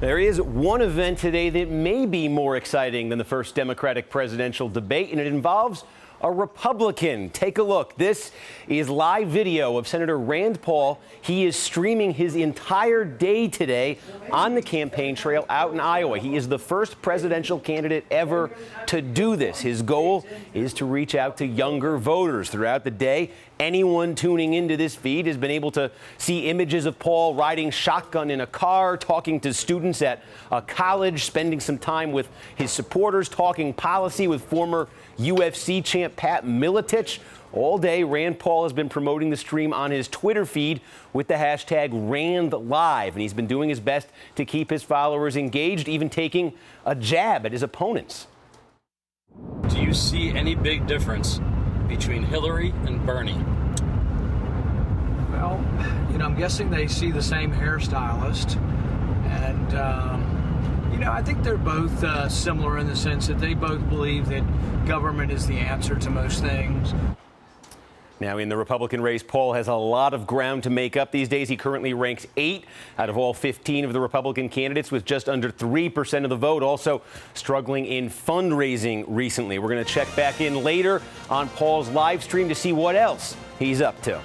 There is one event today that may be more exciting than the first Democratic presidential debate, and it involves a Republican. Take a look. This is live video of Senator Rand Paul. He is streaming his entire day today on the campaign trail out in Iowa. He is the first presidential candidate ever to do this. His goal is to reach out to younger voters throughout the day. Anyone tuning into this feed has been able to see images of Paul riding shotgun in a car, talking to students at a college, spending some time with his supporters, talking policy with former UFC champ Pat Miletich. All day, Rand Paul has been promoting the stream on his Twitter feed with the hashtag RandLive, and he's been doing his best to keep his followers engaged, even taking a jab at his opponents. Do you see any big difference between Hillary and Bernie? Well, I'm guessing they see the same hairstylist, and I think they're both similar in the sense that they both believe that government is the answer to most things. Now, in the Republican race, Paul has a lot of ground to make up these days. He currently ranks 8 out of all 15 of the Republican candidates with just under 3% of the vote. Also struggling in fundraising recently. We're going to check back in later on Paul's live stream to see what else he's up to.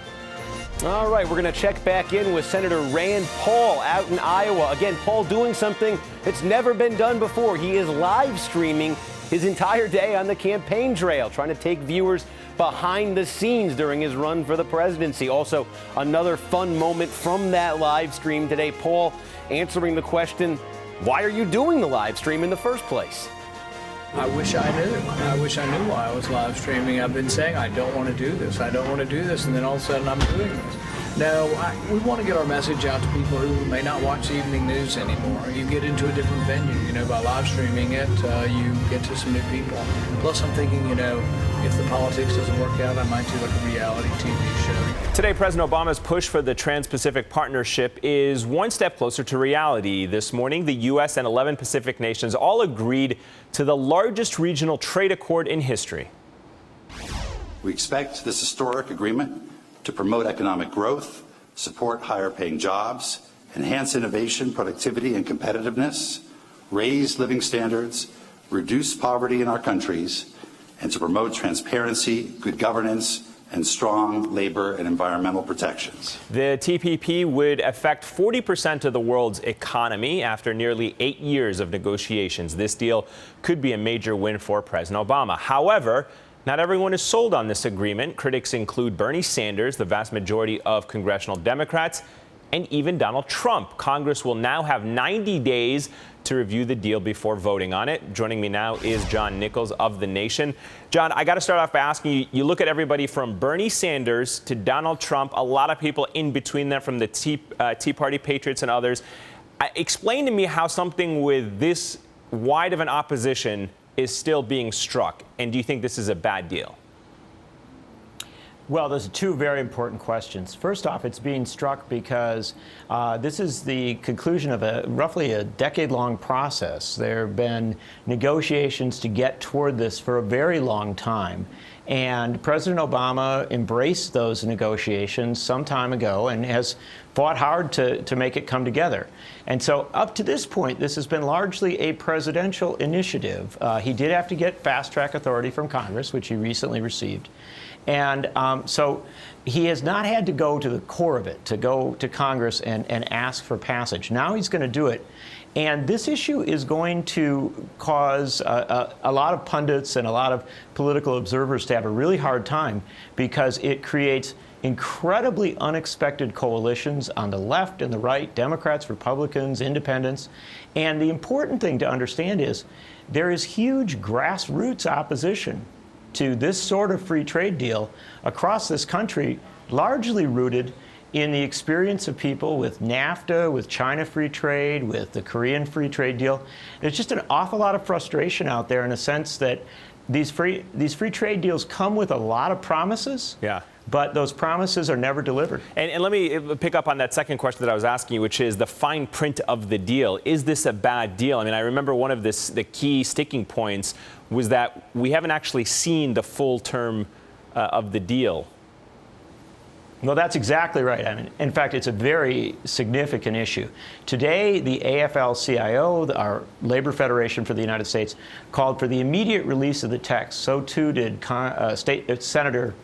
All right, we're going to check back in with Senator Rand Paul out in Iowa. Again, Paul doing something that's never been done before. He is live streaming his entire day on the campaign trail, trying to take viewers behind the scenes during his run for the presidency. Also, another fun moment from that live stream today, Paul answering the question, why are you doing the live stream in the first place? I wish I knew. I wish I knew why I was live streaming. I've been saying I don't want to do this. I don't want to do this, and then all of a sudden I'm doing this. No, we want to get our message out to people who may not watch the evening news anymore. You get into a different venue, by live streaming it, you get to some new people. Plus, I'm thinking, if the politics doesn't work out, I might do like a reality TV show. Today, President Obama's push for the Trans-Pacific Partnership is one step closer to reality. This morning, the U.S. and 11 Pacific nations all agreed to the largest regional trade accord in history. We expect this historic agreement to promote economic growth, support higher-paying jobs, enhance innovation, productivity, and competitiveness, raise living standards, reduce poverty in our countries, and to promote transparency, good governance, and strong labor and environmental protections. The TPP would affect 40% of the world's economy after nearly 8 years of negotiations. This deal could be a major win for President Obama. However, not everyone is sold on this agreement. Critics include Bernie Sanders, the vast majority of congressional Democrats, and even Donald Trump. Congress will now have 90 days to review the deal before voting on it. Joining me now is John Nichols of The Nation. John, I got to start off by asking you, you look at everybody from Bernie Sanders to Donald Trump, a lot of people in between them from the Tea Party patriots and others. Explain to me how something with this wide of an opposition is still being struck, and do you think this is a bad deal? Well, those are two very important questions. First off, it's being struck because this is the conclusion of roughly a decade-long process. There have been negotiations to get toward this for a very long time. And President Obama embraced those negotiations some time ago and has fought hard to make it come together. And so up to this point, this has been largely a presidential initiative. He did have to get fast-track authority from Congress, which he recently received. And so he has not had to go to the core of it, to go to Congress and ask for passage. Now he's going to do it. And this issue is going to cause a lot of pundits and a lot of political observers to have a really hard time because it creates incredibly unexpected coalitions on the left and the right, Democrats, Republicans, independents. And the important thing to understand is there is huge grassroots opposition to this sort of free trade deal across this country, largely rooted in the experience of people with NAFTA, with China free trade, with the Korean free trade deal. There's just an awful lot of frustration out there in a sense that these free trade deals come with a lot of promises. Yeah. But those promises are never delivered. And let me pick up on that second question that I was asking you, which is the fine print of the deal. Is this a bad deal? I mean, I remember one of the key sticking points was that we haven't actually seen the full term of the deal. Well, that's exactly right. I mean, in fact, it's a very significant issue. Today, the AFL-CIO, our labor federation for the United States, called for the immediate release of the text. So too did Senator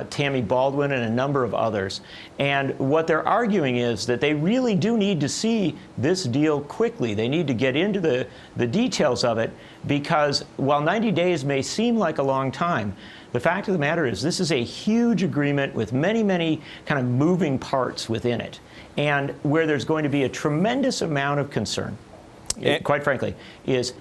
Tammy Baldwin and a number of others. And what they're arguing is that they really do need to see this deal quickly. They need to get into the details of it, because while 90 days may seem like a long time, the fact of the matter is this is a huge agreement with many, many kind of moving parts within it, and where there's going to be a tremendous amount of concern, quite frankly, is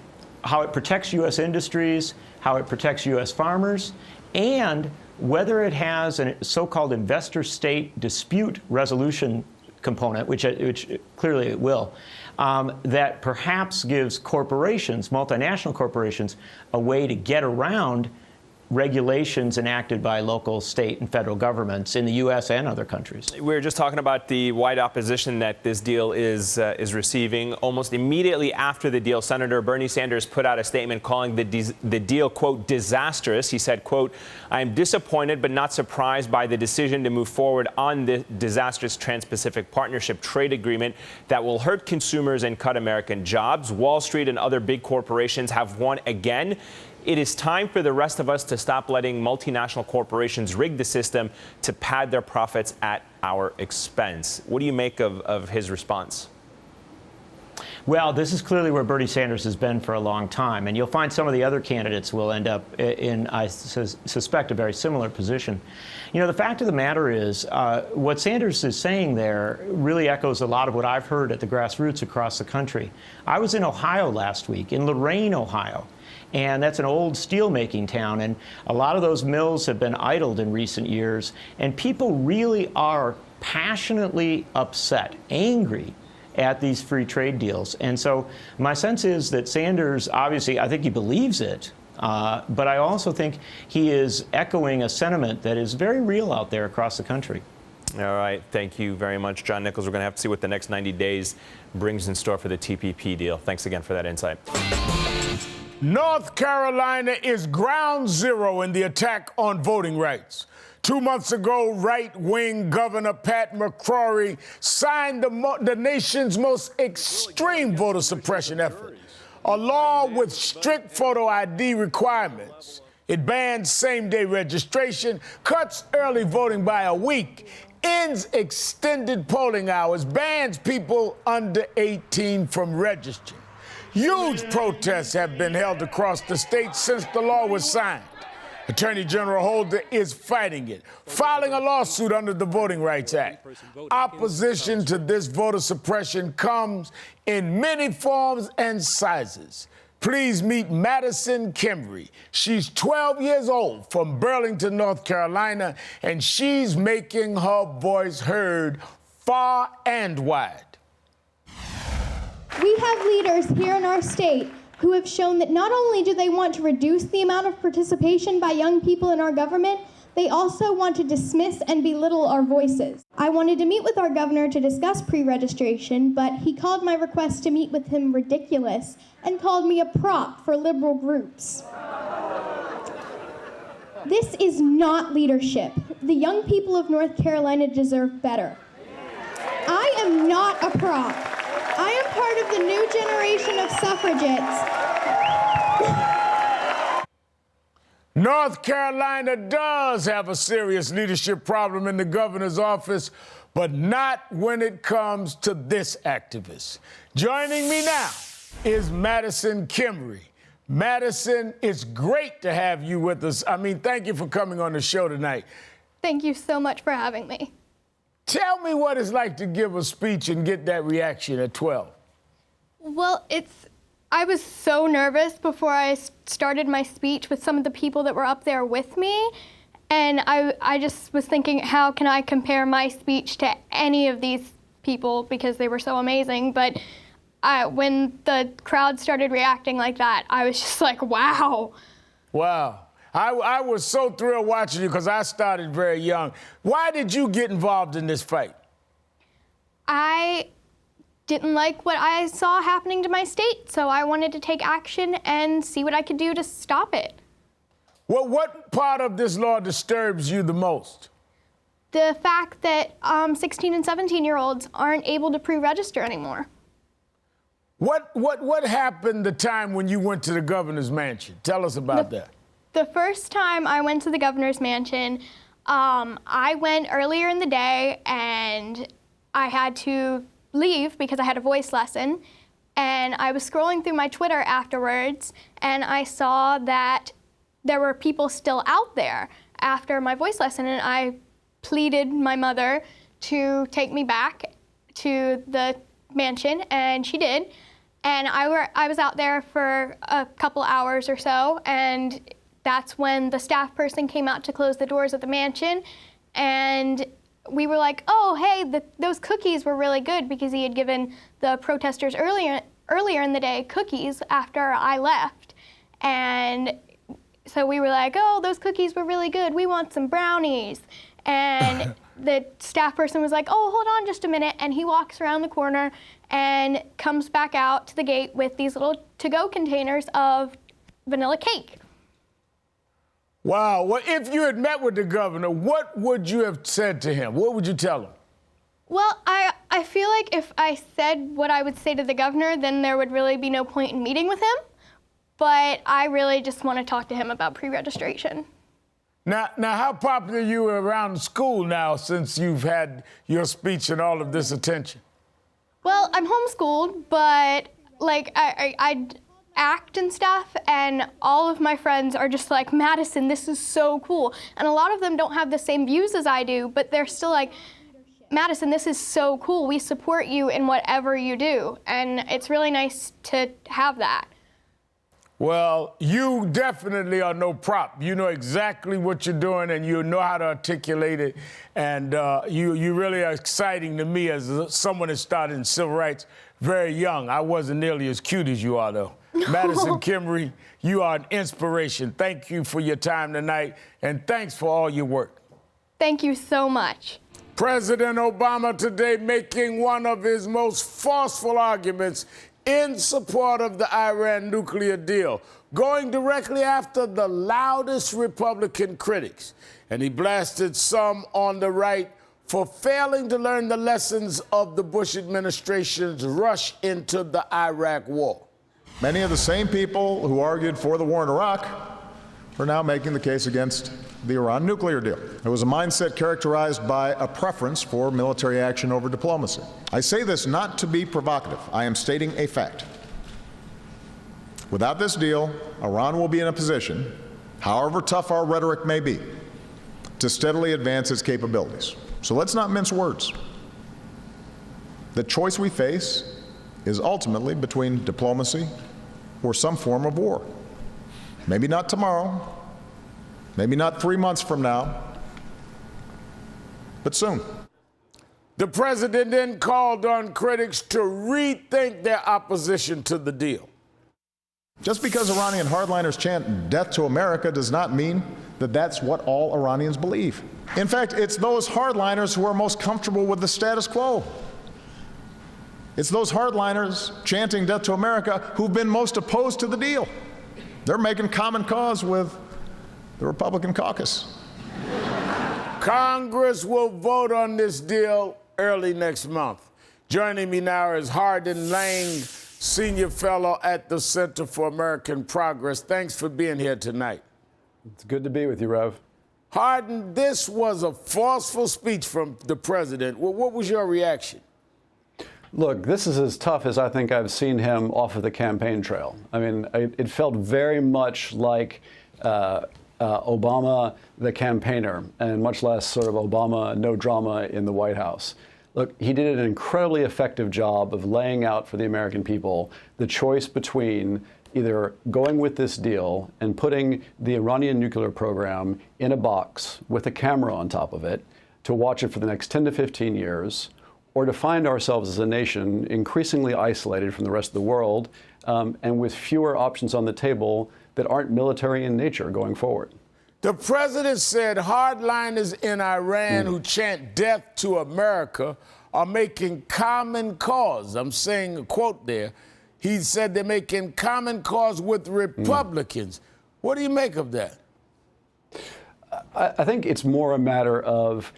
how it protects U.S. industries, how it protects U.S. farmers, and whether it has a so-called investor-state dispute resolution component, which clearly it will, that perhaps gives corporations, multinational corporations, a way to get around regulations enacted by local, state, and federal governments in the U.S. and other countries. We were just talking about the wide opposition that this deal is receiving. Almost immediately after the deal, Senator Bernie Sanders put out a statement calling the deal, quote, disastrous. He said, quote, "I am disappointed but not surprised by the decision to move forward on the disastrous Trans-Pacific Partnership trade agreement that will hurt consumers and cut American jobs. Wall Street and other big corporations have won again. It is time for the rest of us to stop letting multinational corporations rig the system to pad their profits at our expense." What do you make of his response? Well, this is clearly where Bernie Sanders has been for a long time, and you'll find some of the other candidates will end up in, I suspect, a very similar position. You know, the fact of the matter is, what Sanders is saying there really echoes a lot of what I've heard at the grassroots across the country. I was in Ohio last week, in Lorain, Ohio. And that's an old steel-making town, and a lot of those mills have been idled in recent years, and people really are passionately upset, angry at these free trade deals. And so my sense is that Sanders, obviously, I think he believes it, but I also think he is echoing a sentiment that is very real out there across the country. All right. Thank you very much, John Nichols. We're going to have to see what the next 90 days brings in store for the TPP deal. Thanks again for that insight. North Carolina is ground zero in the attack on voting rights. 2 months ago, right-wing Governor Pat McCrory signed the nation's most extreme voter suppression effort, a law with strict photo ID requirements. It bans same-day registration, cuts early voting by a week, ends extended polling hours, bans people under 18 from registering. Huge protests have been held across the state since the law was signed. Attorney General Holder is fighting it, filing a lawsuit under the Voting Rights Act. Opposition to this voter suppression comes in many forms and sizes. Please meet Madison Kimry. She's 12 years old from Burlington, North Carolina, and she's making her voice heard far and wide. We have leaders here in our state who have shown that not only do they want to reduce the amount of participation by young people in our government, they also want to dismiss and belittle our voices. I wanted to meet with our governor to discuss pre-registration, but he called my request to meet with him ridiculous and called me a prop for liberal groups. This is not leadership. The young people of North Carolina deserve better. I am not a prop. I am part of the new generation of suffragettes. North Carolina does have a serious leadership problem in the governor's office, but not when it comes to this activist. Joining me now is Madison Kimry. Madison, it's great to have you with us. I mean, thank you for coming on the show tonight. Thank you so much for having me. Tell me what it's like to give a speech and get that reaction at 12. Well, I was so nervous before I started my speech with some of the people that were up there with me. And I just was thinking, how can I compare my speech to any of these people, because they were so amazing. But when the crowd started reacting like that, I was just like, wow. Wow. I was so thrilled watching you because I started very young. Why did you get involved in this fight? I didn't like what I saw happening to my state, so I wanted to take action and see what I could do to stop it. Well, what part of this law disturbs you the most? the fact that 16 and 17-year-olds aren't able to pre-register anymore. What happened the time when you went to the governor's mansion? Tell us about that. The first time I went to the governor's mansion, I went earlier in the day and I had to leave because I had a voice lesson. And I was scrolling through my Twitter afterwards and I saw that there were people still out there after my voice lesson, and I pleaded my mother to take me back to the mansion, and she did. And I was out there for a couple hours or so, and that's when the staff person came out to close the doors of the mansion, and we were like, oh, hey, those cookies were really good, because he had given the protesters earlier in the day cookies after I left. And so we were like, oh, those cookies were really good. We want some brownies. And the staff person was like, oh, hold on just a minute. And he walks around the corner and comes back out to the gate with these little to-go containers of vanilla cake. Wow. Well, if you had met with the governor, what would you have said to him? What would you tell him? Well, I feel like if I said what I would say to the governor, then there would really be no point in meeting with him. But I really just want to talk to him about pre-registration. Now, how popular are you around school now since you've had your speech and all of this attention? Well, I'm homeschooled, but like I act and stuff, and all of my friends are just like, Madison, this is so cool. And a lot of them don't have the same views as I do, but they're still like, Madison, this is so cool. We support you in whatever you do. And it's really nice to have that. Well, you definitely are no prop. You know exactly what you're doing, and you know how to articulate it. And you really are exciting to me as someone that started in civil rights very young. I wasn't nearly as cute as you are, though. Madison Kimmery, you are an inspiration. Thank you for your time tonight, and thanks for all your work. Thank you so much. President Obama today making one of his most forceful arguments in support of the Iran nuclear deal, going directly after the loudest Republican critics. And he blasted some on the right for failing to learn the lessons of the Bush administration's rush into the Iraq war. Many of the same people who argued for the war in Iraq are now making the case against the Iran nuclear deal. It was a mindset characterized by a preference for military action over diplomacy. I say this not to be provocative. I am stating a fact. Without this deal, Iran will be in a position, however tough our rhetoric may be, to steadily advance its capabilities. So let's not mince words. The choice we face is ultimately between diplomacy or some form of war. Maybe not tomorrow, maybe not 3 months from now, but soon. The president then called on critics to rethink their opposition to the deal. Just because Iranian hardliners chant death to America does not mean that that's what all Iranians believe. In fact, it's those hardliners who are most comfortable with the status quo. It's those hardliners chanting death to America who've been most opposed to the deal. They're making common cause with the Republican caucus. Congress will vote on this deal early next month. Joining me now is Hardin Lang, Senior Fellow at the Center for American Progress. Thanks for being here tonight. It's good to be with you, Rev. Hardin, this was a forceful speech from the president. Well, what was your reaction? Look, this is as tough as I think I've seen him off of the campaign trail. I mean, it felt very much like Obama, the campaigner, and much less sort of Obama, no drama in the White House. Look, he did an incredibly effective job of laying out for the American people the choice between either going with this deal and putting the Iranian nuclear program in a box with a camera on top of it to watch it for the next 10 to 15 years, or to find ourselves as a nation increasingly isolated from the rest of the world and with fewer options on the table that aren't military in nature going forward. The president said hardliners in Iran who chant death to America are making common cause. I'm saying a quote there. He said they're making common cause with Republicans. What do you make of that? I think it's more a matter of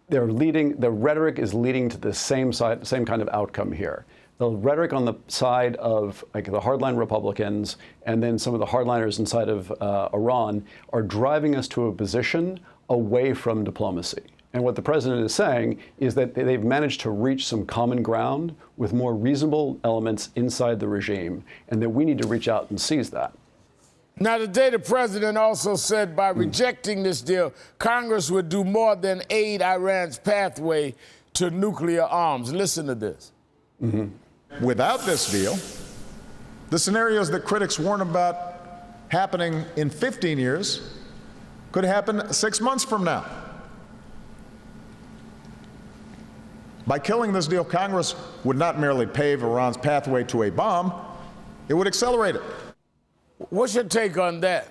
they're leading. The rhetoric is leading to the same kind of outcome here. The rhetoric on the side of like the hardline Republicans and then some of the hardliners inside of Iran are driving us to a position away from diplomacy. And what the president is saying is that they've managed to reach some common ground with more reasonable elements inside the regime, and that we need to reach out and seize that. Now, today the president also said by rejecting this deal, Congress would do more than aid Iran's pathway to nuclear arms. Listen to this. Without this deal, the scenarios that critics warn about happening in 15 years could happen 6 months from now. By killing this deal, Congress would not merely pave Iran's pathway to a bomb, it would accelerate it. What's your take on that?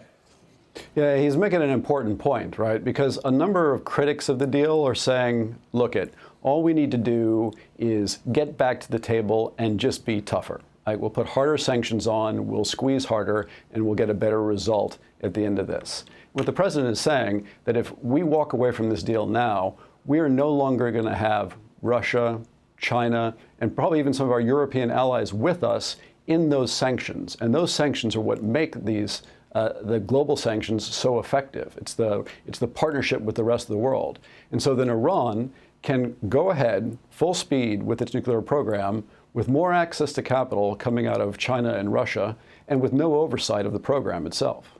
Yeah, he's making an important point, right? Because a number of critics of the deal are saying, look, all we need to do is get back to the table and just be tougher. Like, we'll put harder sanctions on, we'll squeeze harder, and we'll get a better result at the end of this. What the president is saying, that if we walk away from this deal now, we are no longer going to have Russia, China, and probably even some of our European allies with us in those sanctions. And those sanctions are what make these the global sanctions so effective. It's the partnership with the rest of the world. And so then Iran can go ahead full speed with its nuclear program with more access to capital coming out of China and Russia and with no oversight of the program itself.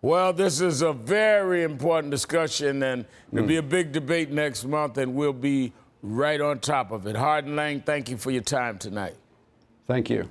Well, this is a very important discussion, and there'll be a big debate next month, and we'll be right on top of it. Hardin Lang, thank you for your time tonight. Thank you.